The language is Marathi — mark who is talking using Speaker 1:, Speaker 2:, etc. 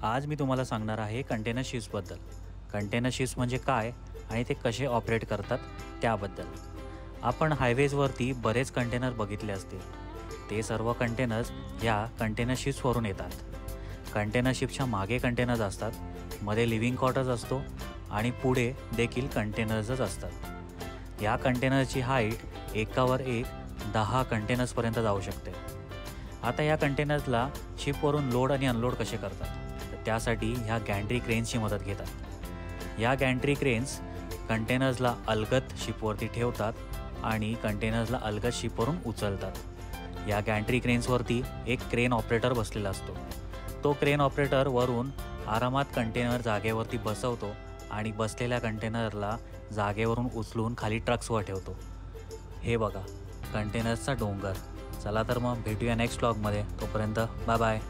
Speaker 1: आज मी तुम्हाला सांगणार आहे कंटेनर शिप्सबद्दल. कंटेनर शिप्स म्हणजे काय आणि ते कसे ऑपरेट करतात त्याबद्दल. आपण हायवेजवरती बरेच कंटेनर बघितले असतील. ते सर्व कंटेनर्स ह्या कंटेनर शिप्सवरून येतात. कंटेनर शिप्सच्या मागे कंटेनर्स असतात, मध्ये लिव्हिंग क्वार्टर्स असतो आणि पुढे देखील कंटेनर्सच असतात. या कंटेनरची हाईट एकावर एक 10 कंटेनर्सपर्यंत जाऊ शकते. आता या कंटेनर्सला शिपवरून लोड आणि अनलोड कसे करतात, तर त्यासाठी ह्या गॅन्ट्री क्रेन्सची मदत घेतात. या गॅन्ट्री क्रेन्स कंटेनर्सला अलगद शिपवरती ठेवतात आणि कंटेनर्सला अलगद शिपवरून उचलतात. या गॅन्ट्री क्रेन्सवरती एक क्रेन ऑपरेटर बसलेला असतो. तो क्रेन ऑपरेटर वरून आरामात कंटेनर जागेवरती बसवतो आणि बसलेल्या कंटेनरला जागेवरून उचलून खाली ट्रक्सवर ठेवतो. हे बघा कंटेनर्सचा डोंगर. चला तर मग भेटूया नेक्स्ट व्लॉगमध्ये. तोपर्यंत बाय बाय.